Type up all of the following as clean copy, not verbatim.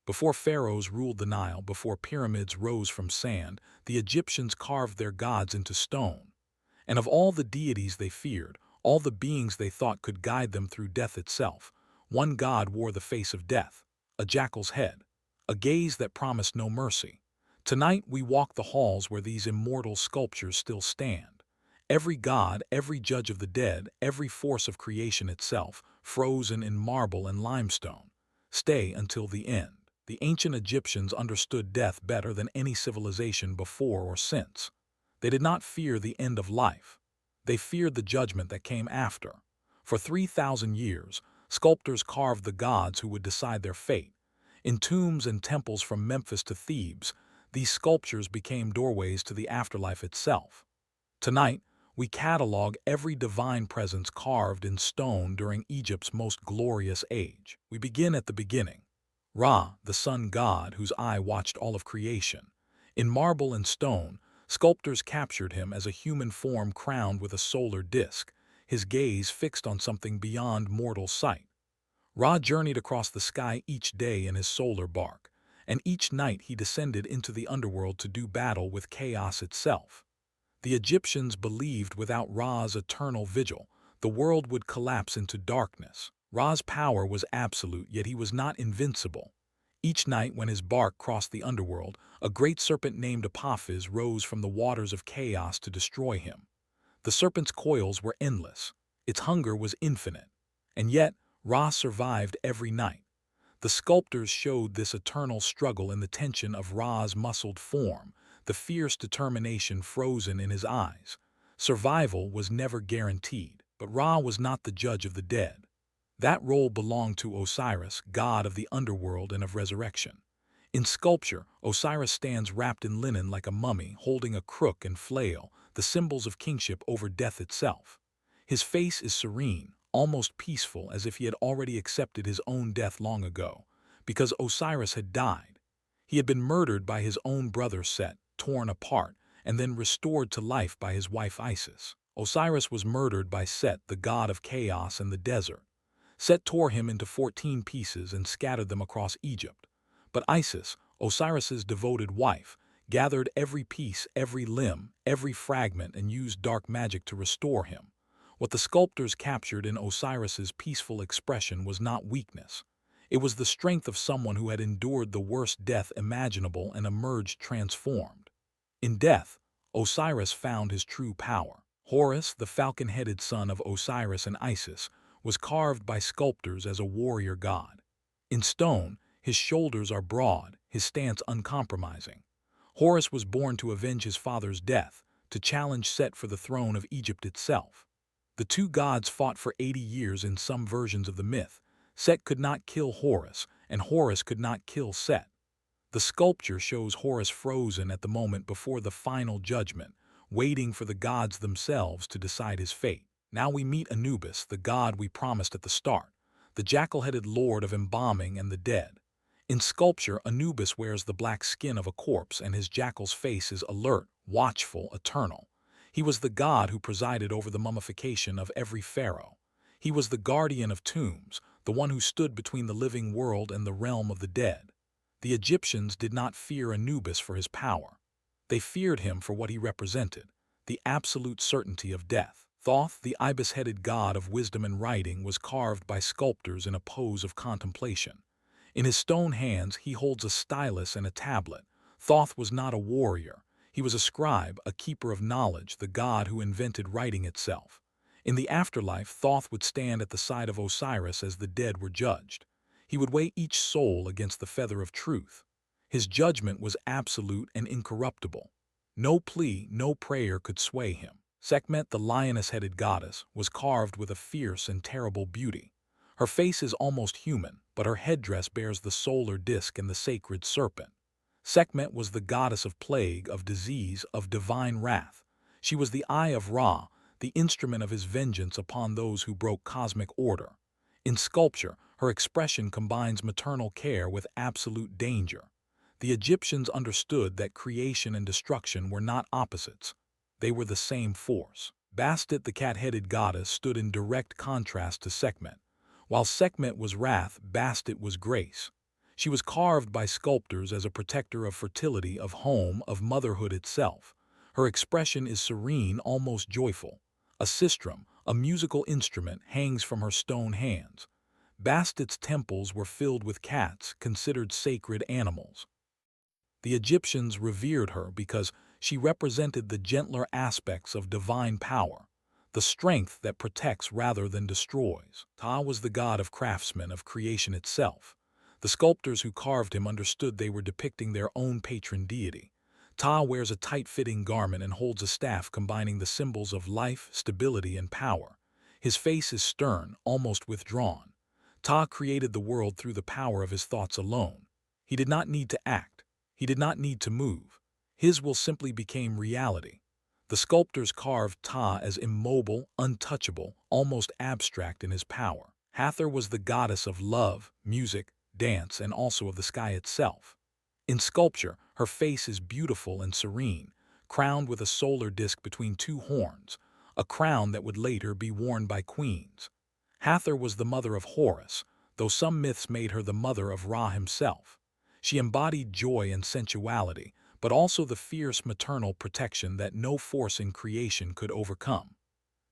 Before pharaohs ruled the Nile, before pyramids rose from sand, the Egyptians carved their gods into stone. And of all the deities they feared, all the beings they thought could guide them through death itself, one god wore the face of death, a jackal's head, a gaze that promised no mercy. Tonight we walk the halls where these immortal sculptures still stand. Every god, every judge of the dead, every force of creation itself, frozen in marble and limestone. Stay until the end. The ancient Egyptians understood death better than any civilization before or since. They did not fear the end of life. They feared the judgment that came after. For 3,000 years, sculptors carved the gods who would decide their fate. In tombs and temples from Memphis to Thebes, these sculptures became doorways to the afterlife itself. Tonight, we catalog every divine presence carved in stone during Egypt's most glorious age. We begin at the beginning. Ra, the sun god whose eye watched all of creation. In marble and stone, sculptors captured him as a human form crowned with a solar disk, his gaze fixed on something beyond mortal sight. Ra journeyed across the sky each day in his solar bark, and each night he descended into the underworld to do battle with chaos itself. The Egyptians believed without Ra's eternal vigil, the world would collapse into darkness. Ra's power was absolute, yet he was not invincible. Each night when his bark crossed the underworld, a great serpent named Apophis rose from the waters of chaos to destroy him. The serpent's coils were endless. Its hunger was infinite. And yet, Ra survived every night. The sculptors showed this eternal struggle in the tension of Ra's muscled form, the fierce determination frozen in his eyes. Survival was never guaranteed, but Ra was not the judge of the dead. That role belonged to Osiris, god of the underworld and of resurrection. In sculpture, Osiris stands wrapped in linen like a mummy, holding a crook and flail, the symbols of kingship over death itself. His face is serene, almost peaceful, as if he had already accepted his own death long ago, because Osiris had died. He had been murdered by his own brother Set, torn apart, and then restored to life by his wife Isis. Osiris was murdered by Set, the god of chaos and the desert. Set tore him into 14 pieces and scattered them across Egypt. But Isis, Osiris's devoted wife, gathered every piece, every limb, every fragment, and used dark magic to restore him. What the sculptors captured in Osiris's peaceful expression was not weakness. It was the strength of someone who had endured the worst death imaginable and emerged transformed. In death, Osiris found his true power. Horus, the falcon-headed son of Osiris and Isis, was carved by sculptors as a warrior god. In stone, his shoulders are broad, his stance uncompromising. Horus was born to avenge his father's death, to challenge Set for the throne of Egypt itself. The two gods fought for 80 years in some versions of the myth. Set could not kill Horus, and Horus could not kill Set. The sculpture shows Horus frozen at the moment before the final judgment, waiting for the gods themselves to decide his fate. Now we meet Anubis, the god we promised at the start, the jackal-headed lord of embalming and the dead. In sculpture, Anubis wears the black skin of a corpse, and his jackal's face is alert, watchful, eternal. He was the god who presided over the mummification of every pharaoh. He was the guardian of tombs, the one who stood between the living world and the realm of the dead. The Egyptians did not fear Anubis for his power. They feared him for what he represented, the absolute certainty of death. Thoth, the ibis-headed god of wisdom and writing, was carved by sculptors in a pose of contemplation. In his stone hands he holds a stylus and a tablet. Thoth was not a warrior. He was a scribe, a keeper of knowledge, the god who invented writing itself. In the afterlife, Thoth would stand at the side of Osiris as the dead were judged. He would weigh each soul against the feather of truth. His judgment was absolute and incorruptible. No plea, no prayer could sway him. Sekhmet, the lioness-headed goddess, was carved with a fierce and terrible beauty. Her face is almost human, but her headdress bears the solar disk and the sacred serpent. Sekhmet was the goddess of plague, of disease, of divine wrath. She was the eye of Ra, the instrument of his vengeance upon those who broke cosmic order. In sculpture, her expression combines maternal care with absolute danger. The Egyptians understood that creation and destruction were not opposites. They were the same force. Bastet, the cat-headed goddess, stood in direct contrast to Sekhmet. While Sekhmet was wrath, Bastet was grace. She was carved by sculptors as a protector of fertility, of home, of motherhood itself. Her expression is serene, almost joyful. A sistrum, a musical instrument, hangs from her stone hands. Bastet's temples were filled with cats, considered sacred animals. The Egyptians revered her because she represented the gentler aspects of divine power, the strength that protects rather than destroys. Ptah was the god of craftsmen, of creation itself. The sculptors who carved him understood they were depicting their own patron deity. Ptah wears a tight-fitting garment and holds a staff combining the symbols of life, stability, and power. His face is stern, almost withdrawn. Ptah created the world through the power of his thoughts alone. He did not need to act. He did not need to move. His will simply became reality. The sculptors carved Ptah as immobile, untouchable, almost abstract in his power. Hathor was the goddess of love, music, dance, and also of the sky itself. In sculpture, her face is beautiful and serene, crowned with a solar disk between two horns, a crown that would later be worn by queens. Hathor was the mother of Horus, though some myths made her the mother of Ra himself. She embodied joy and sensuality, but also the fierce maternal protection that no force in creation could overcome.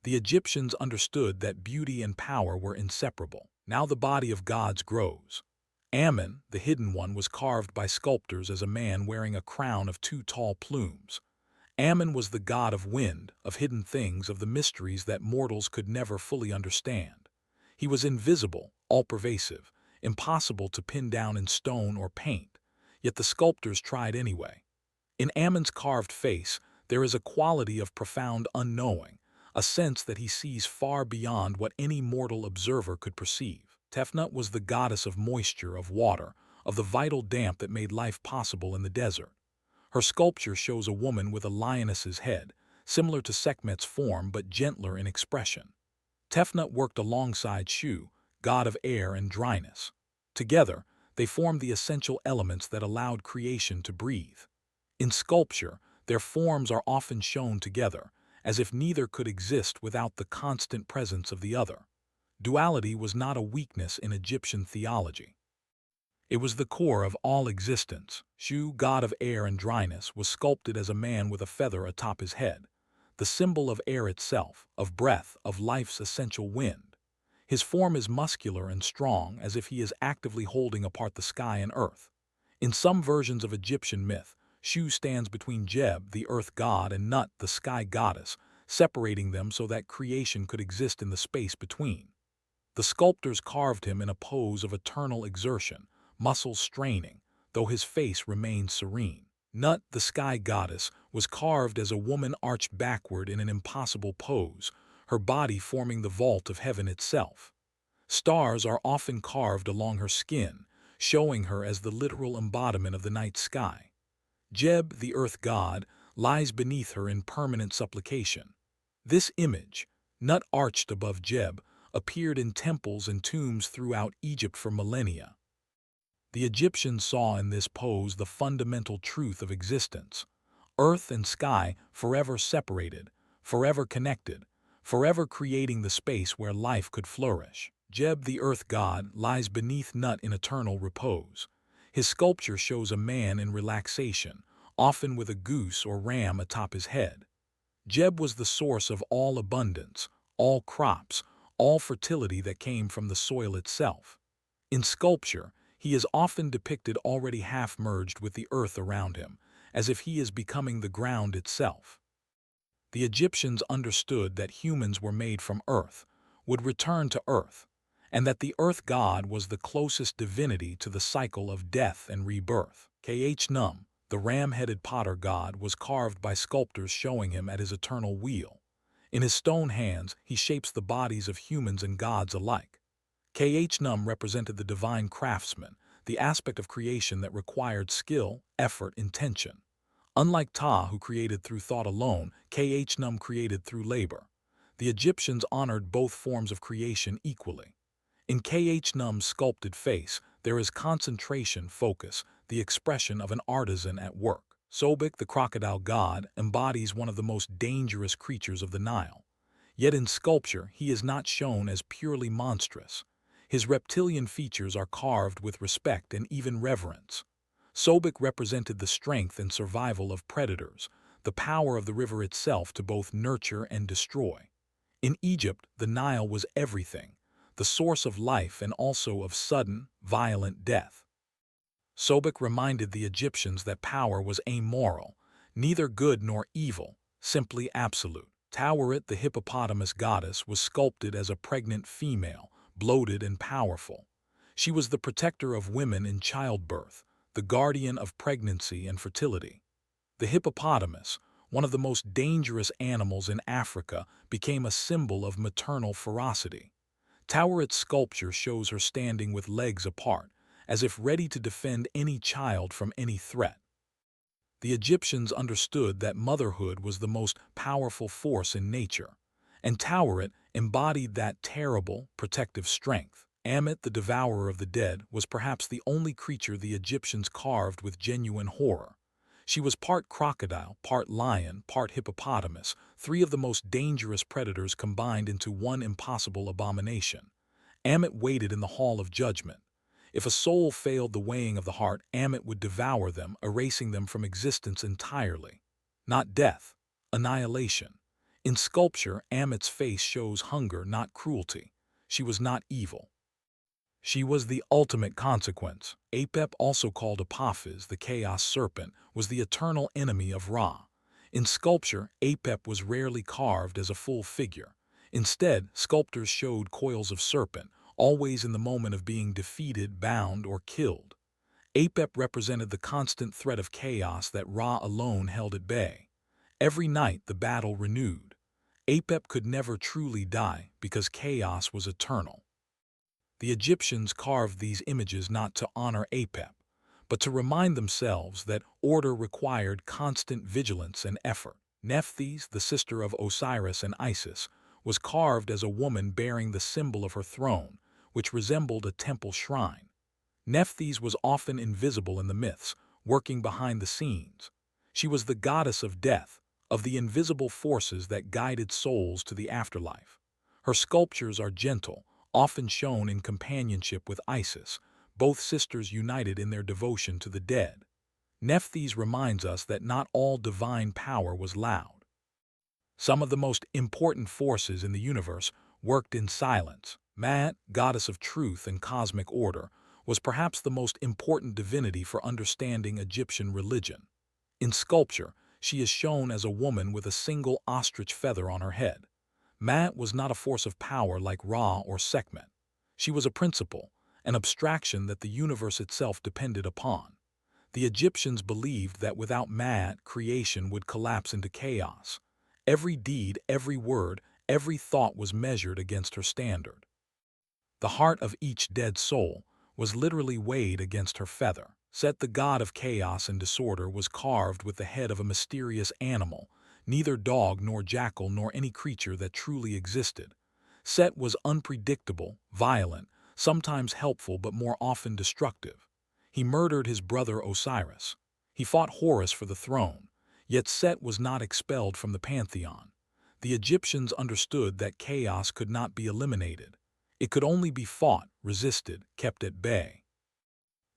The Egyptians understood that beauty and power were inseparable. Now the body of gods grows. Ammon, the hidden one, was carved by sculptors as a man wearing a crown of two tall plumes. Ammon was the god of wind, of hidden things, of the mysteries that mortals could never fully understand. He was invisible, all-pervasive, impossible to pin down in stone or paint, yet the sculptors tried anyway. In Ammon's carved face, there is a quality of profound unknowing, a sense that he sees far beyond what any mortal observer could perceive. Tefnut was the goddess of moisture, of water, of the vital damp that made life possible in the desert. Her sculpture shows a woman with a lioness's head, similar to Sekhmet's form but gentler in expression. Tefnut worked alongside Shu, god of air and dryness. Together, they formed the essential elements that allowed creation to breathe. In sculpture, their forms are often shown together, as if neither could exist without the constant presence of the other. Duality was not a weakness in Egyptian theology. It was the core of all existence. Shu, god of air and dryness, was sculpted as a man with a feather atop his head, the symbol of air itself, of breath, of life's essential wind. His form is muscular and strong, as if he is actively holding apart the sky and earth. In some versions of Egyptian myth, Shu stands between Geb, the earth god, and Nut, the sky goddess, separating them so that creation could exist in the space between. The sculptors carved him in a pose of eternal exertion, muscles straining, though his face remained serene. Nut, the sky goddess, was carved as a woman arched backward in an impossible pose, her body forming the vault of heaven itself. Stars are often carved along her skin, showing her as the literal embodiment of the night sky. Geb, the earth god, lies beneath her in permanent supplication. This image, Nut arched above Geb, appeared in temples and tombs throughout Egypt for millennia. The Egyptians saw in this pose the fundamental truth of existence. Earth and sky forever separated, forever connected, forever creating the space where life could flourish. Geb, the earth god, lies beneath Nut in eternal repose. His sculpture shows a man in relaxation, often with a goose or ram atop his head. Geb was the source of all abundance, all crops, all fertility that came from the soil itself. In sculpture, he is often depicted already half-merged with the earth around him, as if he is becoming the ground itself. The Egyptians understood that humans were made from earth, would return to earth, and that the earth god was the closest divinity to the cycle of death and rebirth. Khnum, the ram-headed potter god, was carved by sculptors showing him at his eternal wheel. In his stone hands, he shapes the bodies of humans and gods alike. Khnum represented the divine craftsman, the aspect of creation that required skill, effort, intention. Unlike Ptah, who created through thought alone, Khnum created through labor. The Egyptians honored both forms of creation equally. In Khnum's sculpted face, there is concentration, focus, the expression of an artisan at work. Sobek, the crocodile god, embodies one of the most dangerous creatures of the Nile. Yet in sculpture, he is not shown as purely monstrous. His reptilian features are carved with respect and even reverence. Sobek represented the strength and survival of predators, the power of the river itself to both nurture and destroy. In Egypt, the Nile was everything, the source of life and also of sudden, violent death. Sobek reminded the Egyptians that power was amoral, neither good nor evil, simply absolute. Taweret, the hippopotamus goddess, was sculpted as a pregnant female, bloated and powerful. She was the protector of women in childbirth, the guardian of pregnancy and fertility. The hippopotamus, one of the most dangerous animals in Africa, became a symbol of maternal ferocity. Taweret's sculpture shows her standing with legs apart, as if ready to defend any child from any threat. The Egyptians understood that motherhood was the most powerful force in nature, and Taweret embodied that terrible, protective strength. Ammit, the devourer of the dead, was perhaps the only creature the Egyptians carved with genuine horror. She was part crocodile, part lion, part hippopotamus, three of the most dangerous predators combined into one impossible abomination. Ammit waited in the Hall of Judgment. If a soul failed the weighing of the heart, Ammit would devour them, erasing them from existence entirely. Not death, annihilation. In sculpture, Ammit's face shows hunger, not cruelty. She was not evil. She was the ultimate consequence. Apep, also called Apophis, the chaos serpent, was the eternal enemy of Ra. In sculpture, Apep was rarely carved as a full figure. Instead, sculptors showed coils of serpent, always in the moment of being defeated, bound, or killed. Apep represented the constant threat of chaos that Ra alone held at bay. Every night the battle renewed. Apep could never truly die because chaos was eternal. The Egyptians carved these images not to honor Apep, but to remind themselves that order required constant vigilance and effort. Nephthys, the sister of Osiris and Isis, was carved as a woman bearing the symbol of her throne, which resembled a temple shrine. Nephthys was often invisible in the myths, working behind the scenes. She was the goddess of death, of the invisible forces that guided souls to the afterlife. Her sculptures are gentle, often shown in companionship with Isis, both sisters united in their devotion to the dead. Nephthys reminds us that not all divine power was loud. Some of the most important forces in the universe worked in silence. Maat, goddess of truth and cosmic order, was perhaps the most important divinity for understanding Egyptian religion. In sculpture, she is shown as a woman with a single ostrich feather on her head. Maat was not a force of power like Ra or Sekhmet. She was a principle, an abstraction that the universe itself depended upon. The Egyptians believed that without Maat, creation would collapse into chaos. Every deed, every word, every thought was measured against her standard. The heart of each dead soul was literally weighed against her feather. Set, the god of chaos and disorder, was carved with the head of a mysterious animal, neither dog nor jackal nor any creature that truly existed. Set was unpredictable, violent, sometimes helpful but more often destructive. He murdered his brother Osiris. He fought Horus for the throne, yet Set was not expelled from the pantheon. The Egyptians understood that chaos could not be eliminated. It could only be fought, resisted, kept at bay.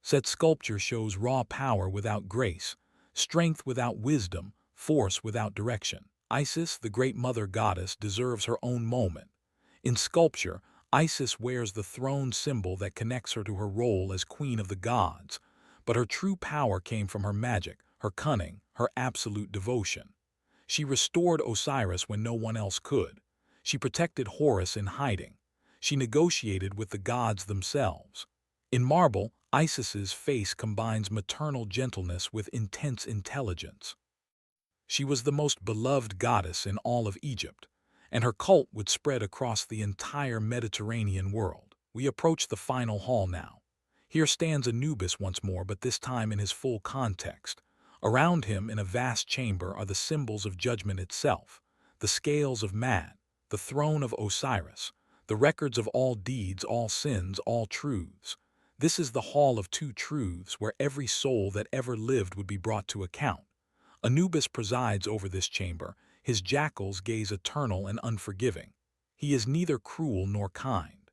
Set's sculpture shows raw power without grace, strength without wisdom, force without direction. Isis, the great mother goddess, deserves her own moment. In sculpture, Isis wears the throne symbol that connects her to her role as queen of the gods, but her true power came from her magic, her cunning, her absolute devotion. She restored Osiris when no one else could. She protected Horus in hiding. She negotiated with the gods themselves. In marble, Isis's face combines maternal gentleness with intense intelligence. She was the most beloved goddess in all of Egypt, and her cult would spread across the entire Mediterranean world. We approach the final hall now. Here stands Anubis once more, but this time in his full context. Around him, in a vast chamber, are the symbols of judgment itself, the scales of Maat, the throne of Osiris, the records of all deeds, all sins, all truths. This is the Hall of Two Truths, where every soul that ever lived would be brought to account. Anubis presides over this chamber, his jackals gaze eternal and unforgiving. He is neither cruel nor kind.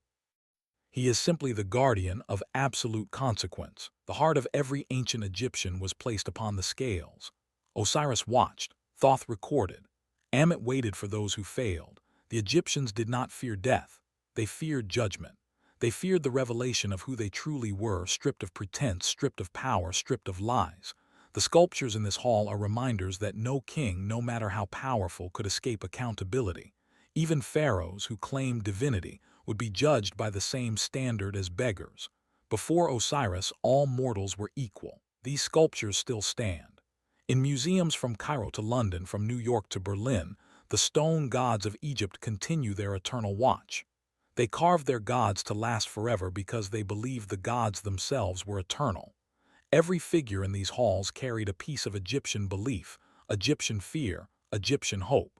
He is simply the guardian of absolute consequence. The heart of every ancient Egyptian was placed upon the scales. Osiris watched, Thoth recorded. Ammit waited for those who failed. The Egyptians did not fear death. They feared judgment. They feared the revelation of who they truly were, stripped of pretense, stripped of power, stripped of lies. The sculptures in this hall are reminders that no king, no matter how powerful, could escape accountability. Even pharaohs who claimed divinity would be judged by the same standard as beggars. Before Osiris, all mortals were equal. These sculptures still stand. In museums from Cairo to London, from New York to Berlin, the stone gods of Egypt continue their eternal watch. They carved their gods to last forever because they believed the gods themselves were eternal. Every figure in these halls carried a piece of Egyptian belief, Egyptian fear, Egyptian hope.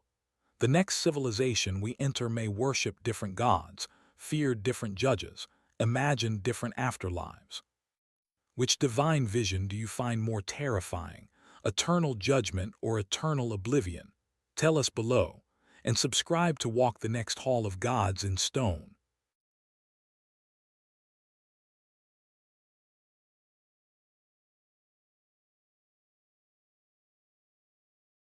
The next civilization we enter may worship different gods, fear different judges, imagine different afterlives. Which divine vision do you find more terrifying, eternal judgment or eternal oblivion? Tell us below, and subscribe to walk the next hall of gods in stone.